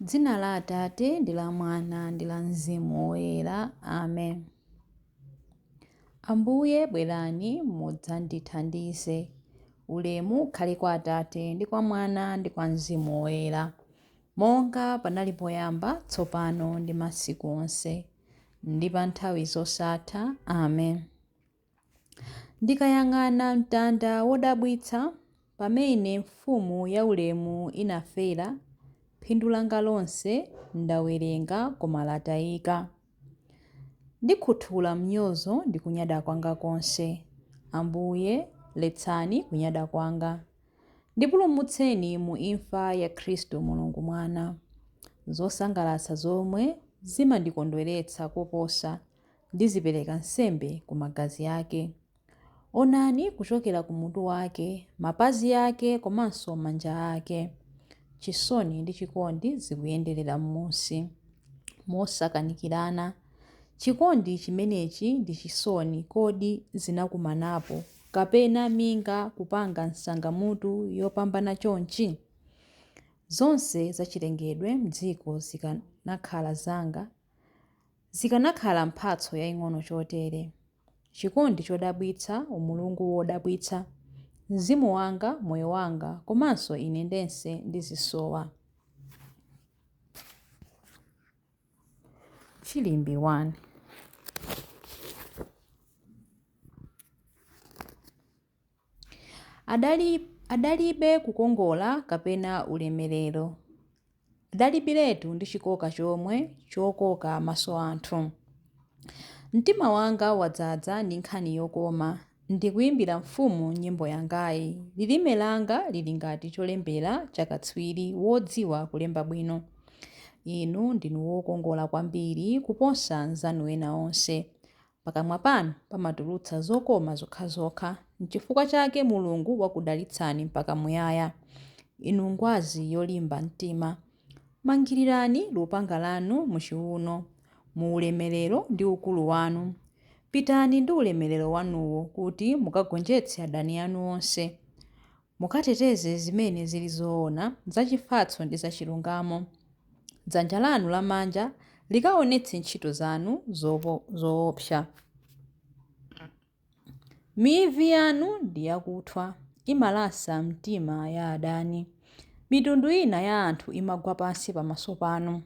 Dzina la Atate ndi la Mwana ndi la Mzimu Woyera. Amen. Ambuye bwerani mudzandithandize. Ulemu ukhale kwa Atate ndi kwa Mwana ndi kwa Mzimu Woyera, monga panali poyamba, tsopano ndi masiku onse, ndi pa nthawi zosatha. Amen. Ndikayang'ana mtanda wodabwitsa, pamene mfumu yaulemu inafera, phindu langa lonse ndawerenga koma latayika. Ndikhuthula mnyozo ndi kunyada kwanga konse. Ambuye, letsani kunyada kwanga. Ndipulumutseni mu imfa ya Khristu Mulungu Mwana. Zosangalatsa zomwe zimandikondweretsa koposa ndizipereka nsembe ku magazi ake. Onani kuchokera ku mutu wake, mapazi ake komanso manja ake. Chisoni ndi chikondi zikuyenderera m'munsi mosakanikirana. Chikondi chimenechi ndi chisoni kodi zinakumanapo, kapena minga kupanga nsangamutu yopambana chonchi? Zonse zachilengedwe m'dziko zikanakhala zanga, zikanakhala mphatso yaying'ono chotere. Chikondi chodabwitsa, umulungu wodabwitsa, mzimu wanga, moyo wanga, komanso ine ndense ndizisowa. Chilimbi 1. Adalibe kukongola kapena ulemerero. Adalibiretu ndi chikoka chomwe chokoka maso anthu. Mtima wanga wadzaza ndi nkhani yokoma, ndikuyimbira mfumu nyimbo yangayi. Lilime langa lili ngati cholembera chakatswiri wodziwa kulemba bwino. Inu ndinu wokongola kwambiri kuposa anzanu ena onse. Pakamwa panu pamatulutsa zokoma zokhazokha. N'chifukwa chake Mulungu wakudalitsani mpaka muyaya. Inu ngwazi yolimba mtima, mangirirani lupanga lanu muchiuno, mu ulemerero ndi ukulu wanu. Pitani ndi ulemerero wanuwo kuti mukagonjetse adani anu onse. Mukateteze zimene zili zoona, zachifatso ndi zachilungamo. Dzanja lanu lamanja likaonetse ntchito zanu zoopsa. Mivi yanu ndi yakuthwa, imalasa mtima ya adani. Mitundu ina ya anthu imagwa pansi pamaso panu.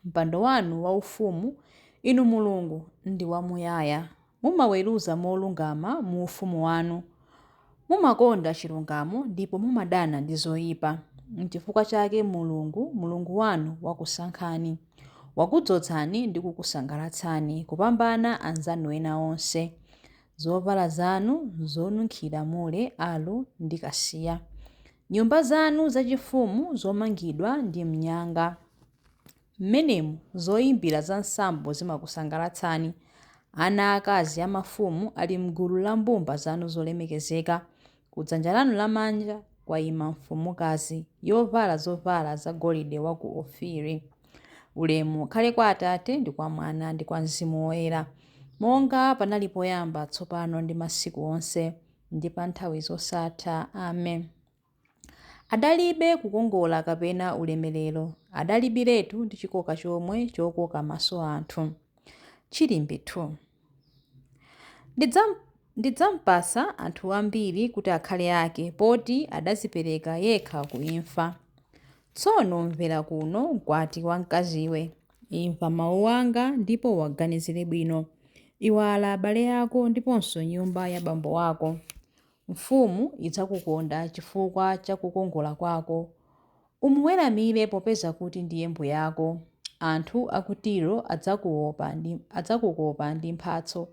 Mpando wanu waufumu, inu Mulungu, ndi wamuyaya. Mumaweruza molungama mu ufumu wanu. Mumakonda chilungamo ndipo mumadana ndi zoyipa. N'chifukwa chake Mulungu, Mulungu wanu wakusankhani, wakudzozani ndi kukusangalatsani kupambana anzanu ena onse. Zovala zanu zonunkhira mure, aloe ndi kasiya. Nyumba zanu zachifumu zomangidwa ndi mnyanga. M'menemu zoyimbira za nsambo zimakusangalatsani. Ana akazi amafumu ali m'gulu la mbumba zanu zolemekezeka. Kudzanja lanu lamanja kwayima mfumukazi yovala zovala zagolide wa ku Ofiri. Ulemu ukhale kwa Atate ndi kwa Mwana ndi kwa Mzimu Woyera, monga panali poyamba, tsopano ndi masiku onse, ndi pa nthawi zosatha. Amen. Adalibe kukongola kapena ulemerero. Adalibiretu ndi chikoka chomwe chokoka maso anthu. Chilimbi 2. Ndidzampasa anthu ambiri kuti akhale ake, poti adadzipereka yekha ku imfa. Tsono mvera kuno, mkwati wa mkaziwe. Imva mawu anga ndipo waganizire bwino. Iwala abale ako ndiponso nyumba ya bambo ako. Mfumu idzakukonda chifukwa cha kukongola kwako. Umuweramire popeza kuti ndiye mbuye yako. Anthu a ku Tiro adzakukopa ndi mphatso.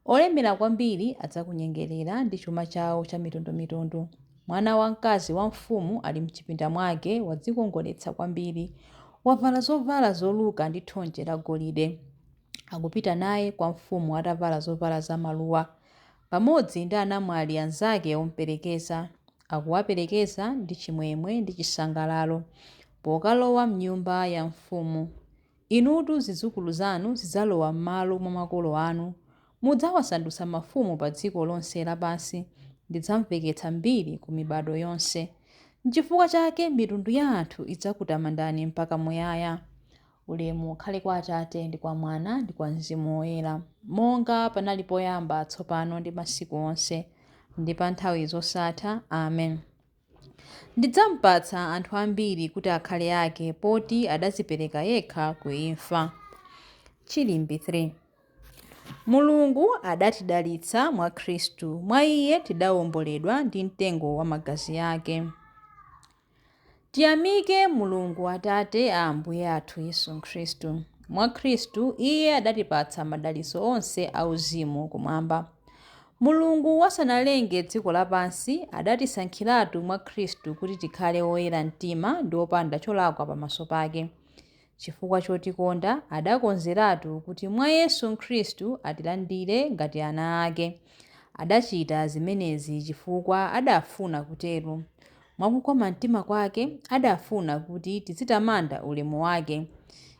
Olemera kwambiri adzakunyengerera ndi chuma chawo cha mitundumitundu. Mwana wamkazi wa mfumu ali mchipinda mwake wadzikongoletsa kwambiri. Wavala zovala zoluka ndi thonje la golide. Akupita naye kwa mfumu atavala zovala za maluwa, pamodzi ndi anamwali anzake omuperekeza. Akuwaperekeza ndi chimwemwe ndi chisangalalo pokalowa mnyumba ya mfumu. Inutu zidzukulu zanu zidzalowa m'malo mwa makolo anu. Mudzawasandutsa mafumu pa dziko lonse lapansi. Ndidzamveketsa mbiri ku mibado yonse. N'chifukwa chake mitundu ya anthu idzakutamandani mpaka muyaya. Ulemu ukhale kwa Atate ndi kwa Mwana ndi kwa Mzimu Woyera, monga panali poyamba, tsopano ndi masiku onse, ndi pa nthawi zosatha. Amen. Ndidzampatsa anthu ambiri kuti akhale ake, poti adadzipereka yekha ku imfa. Chilimbi 3. Mulungu adatidalitsa mwa Khristu, mwa Iye tidawomboledwa ndi mtengo wa magazi ake. Tiyamike Mulungu Atate a Ambuye athu Yesu Khristu. Mwa Khristu Iye adatipatsa madalitso onse auzimu kumwamba. Mulungu wasanalenge dziko lapansi adatisankhiratu mwa Khristu kuti tikhale oyera mtima ndi opanda cholakwa pamaso pake. Chifukwa chotikonda adakonzeratu kuti mwa Yesu Khristu atilandire ngati ana ake. Adachita zimenezi chifukwa adafuna kutero. Mwakukoma mtima kwake adafuna kuti tizitamanda ulemu wake,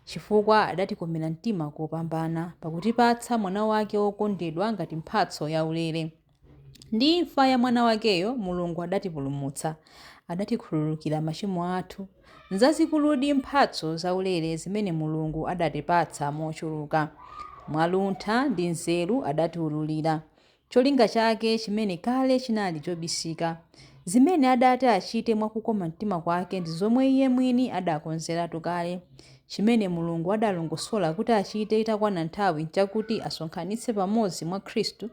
chifukwa adatikomera mtima kopambana pakutipatsa mwana wake wokondedwa ngati mphatso yaulere. Ndi imfa ya mwana wakeyo Mulungu adatipulumutsa, adatikhululukira machimo athu. Nzazikuludi mphatso zaulere zimene Mulungu adatipatsa mochuluka. Mwaluntha ndi nzeru adatiwululira cholinga chake chimene kale chinali chobisika. Zimene adati achite mwakukoma mtima kwake ndi zomwe Iye mwini adakonzeratu kale. Chimene Mulungu adalongosola kuti achite itakwana nthawi chakuti asonkhanitse pamodzi mwa Khristu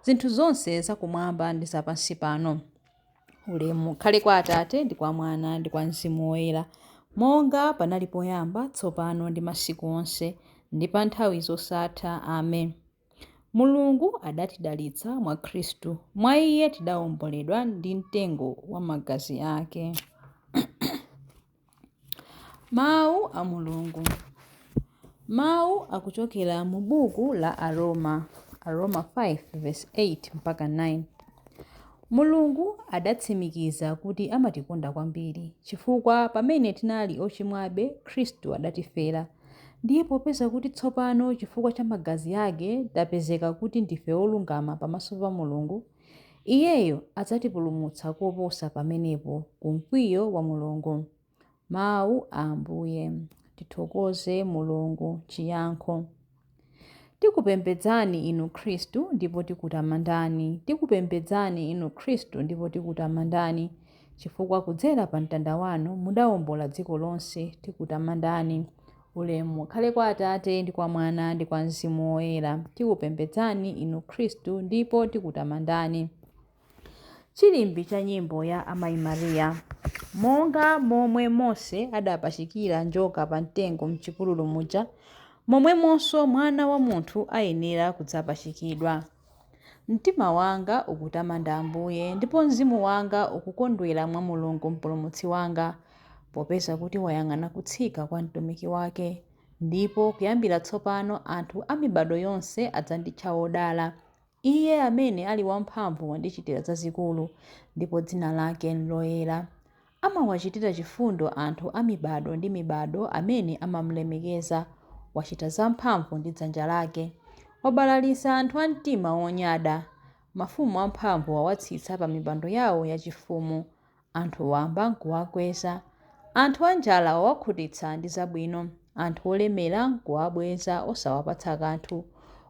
zinthu zonse zakumwamba ndi zapansi pano. Ulemu ukhale kwa Atate ndi kwa Mwana ndi kwa Mzimu Woyera, monga panali poyamba, tsopano ndi masiku onse, ndi pa nthawi zosatha. Amen. Mulungu adatidalitsa mwa Khristu, mwa Iye tidawomboledwa ndi mtengo wa magazi ake. Mawu a Mulungu. Mawu akuchokera mu buku la Aroma 5:8 mpaka 9. Mulungu adatsimikiza kuti amatikonda kwambiri, chifukwa pamene tinali ochimwabe Khristu adatifera. Ndiye popeza kuti tsopano chifukwa cha magazi ake tapezeka kuti ndife olungama pamaso pa Mulungu, Iyeyo adzatipulumutsa koposa pamenepo ku mkwiyo wa Mulungu. Mawu a Ambuye. Tithokoze Mulungu. Chiyankho. Tikupembedzani inu Khristu ndipo tikutamandani. Tikupembedzani inu Khristu ndipo tikutamandani, chifukwa kudzera pa mtanda wanu mudawombola dziko lonse. Tikutamandani. Ulemu ukhale kwa Atate ndi kwa Mwana ndi kwa Mzimu Woyera. Tikupembedzani inu Khristu ndipo tikutamandani. Chilimbi cha nyimbo ya Amayi Mariya. Monga momwe Mose adapachikira njoka pa mtengo m'chipululu muja, momwemonso Mwana wa Munthu ayenera kudzapachikidwa. Mtima wanga ukutamanda Ambuye, ndipo mzimu wanga ukukondwera mwa Mulungu mpulumutsi wanga, popeza kuti wayang'ana kutsika kwa mtumiki wake. Ndipo kuyambira tsopano anthu a mibado yonse adzanditcha wodala. Iye amene ali wamphamvu wandichitira zazikulu, ndipo dzina lake loyera. Amawachitira chifundo anthu a mibado ndi mibado amene amamulemekeza. Wachita zamphamvu ndi dzanja lake. Wabalalisa anthu a mtima wonyada. Mafumu amphamvu wawatsitsa pa mipando yawo yachifumu. Anthu wamba nkuwakweza. Anthu anjala wawakhutitsa ndi zabwino. Anthu olemera nkuwabweza osawapatsa kanthu.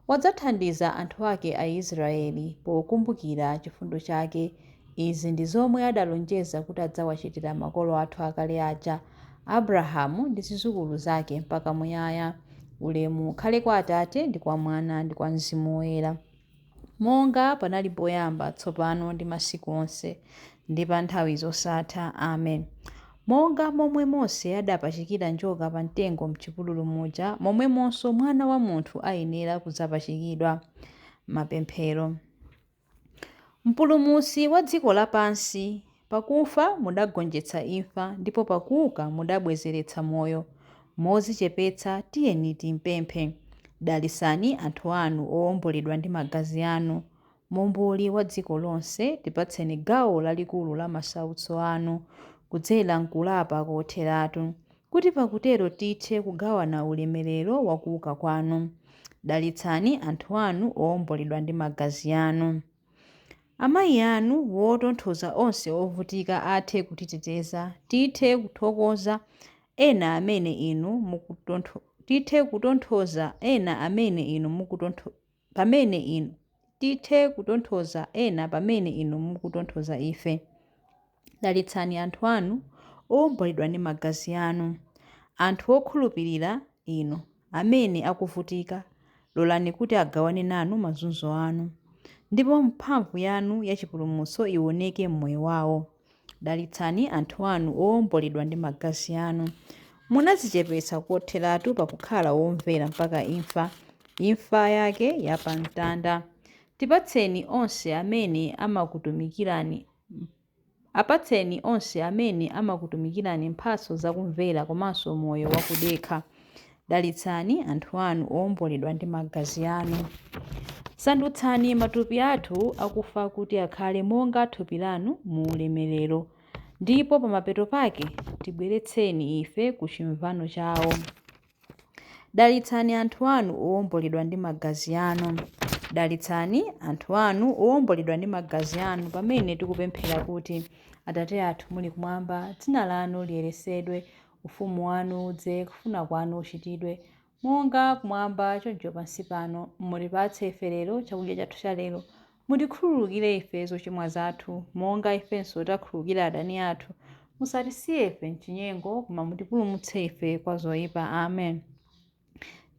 Wadzathandiza anthu ake a Israeli pokumbukira chifundo chake. Izi ndi zomwe adalonjeza kuti adzawachitira makolo athu akale aja, Abrahamu ndi zidzukulu zake mpaka muyaya. Ulemu ukhale kwa Atate ndi kwa Mwana ndi kwa Mzimu Woyera, monga panali poyamba, tsopano ndi masiku onse, ndi pa nthawi zosatha. Amen. Monga momwe Mose adapachikira njoka pa mtengo m'chipululu muja, momwemonso Mwana wa Munthu ayenera kudzapachikidwa. Mapemphero. Mpulumutsi wa dziko lapansi, pakufa mudagonjetsa imfa, ndipo pakuuka mudabwezeretsa moyo. Modzichepetsa tiyeni timpemphe. Dalisani anthu anu owomboledwa ndi magazi anu. Mumbuli wa dziko lonse, tipatseni gawo lalikulu la masautso anu, kudzera mkulapa kotheratu, kuti pakutero tithe kugawana ulemerero wa kuuka kwanu. Dalitsani anthu anu owomboledwa ndi magazi anu. amayi anu wotonthoza onse ovutika athe kutiteteza, tithe kuthokoza ena amene inu tithe kutonthoza ena amene inu tithe kutonthoza ena pamene inu mukutonthoza ife. Dalitsani anthu anu owomboledwa ndi magazi anu, anthu okhulupirira inu amene akuvutika, lolani kuti agawane nanu mazunzo anu, ndipo mphamvu yanu yachipulumutso iwoneke m'moyo wawo. Dalitsani anthu anu owomboledwa ndi magazi anu, munadzichepetsa kotheratu pakukhala womvera mpaka imfa yake yapamtanda. Apatseni onse amene amakutumikirani mphatso zakumvera komanso moyo wakudekha. Dalitsani anthu anu owomboledwa ndi magazi anu. Sandutsani matupi athu akufa kuti akhale monga thupi lanu mu ulemerero, ndipo pamapeto pake tibweretseni ife ku chimvano chawo. Dalitsani anthu anu owomboledwa ndi magazi anu. Dalitsani anthu anu owomboledwa ndi magazi anu pamene tikupemphera kuti: Atate athu muli kumwamba, dzina lanu liyeresedwe, ufumu wanu udze, kufuna kwanu kuchitidwe monga kumwamba choncho pansi pano. Mutipatse ife lero chakudya chathu cha lero. Mutikhululukire ife zochimwa zathu monga ifenso takhululukira adani athu. Musatisiye ife m'chinyengo, koma mutipulumutse ife kwa zoyipa. Amen.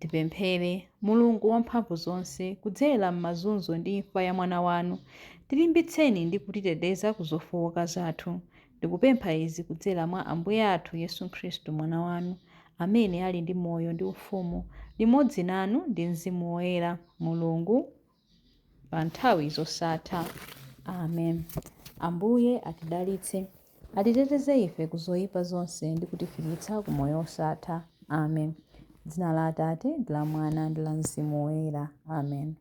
Tipemphere. Mulungu wamphamvu zonse, kudzera m'mazunzo ndi imfa ya mwana wanu, tilimbitseni ndi kutiteteza ku zofowoka zathu. Ndikupempha izi kudzera mwa Ambuye athu Yesu Khristu mwana wanu, amene ali ndi moyo ndi ufumu limodzi nanu ndi Mzimu Woyera, Mulungu pa nthawi zosatha. Amen. Ambuye atidalitse, atiteteze ife ku zoyipa zonse ndi kutifikitsa ku moyo osatha. Amen. Dzina la Atate ndi la Mwana ndi la Mzimu Woyera. Amen.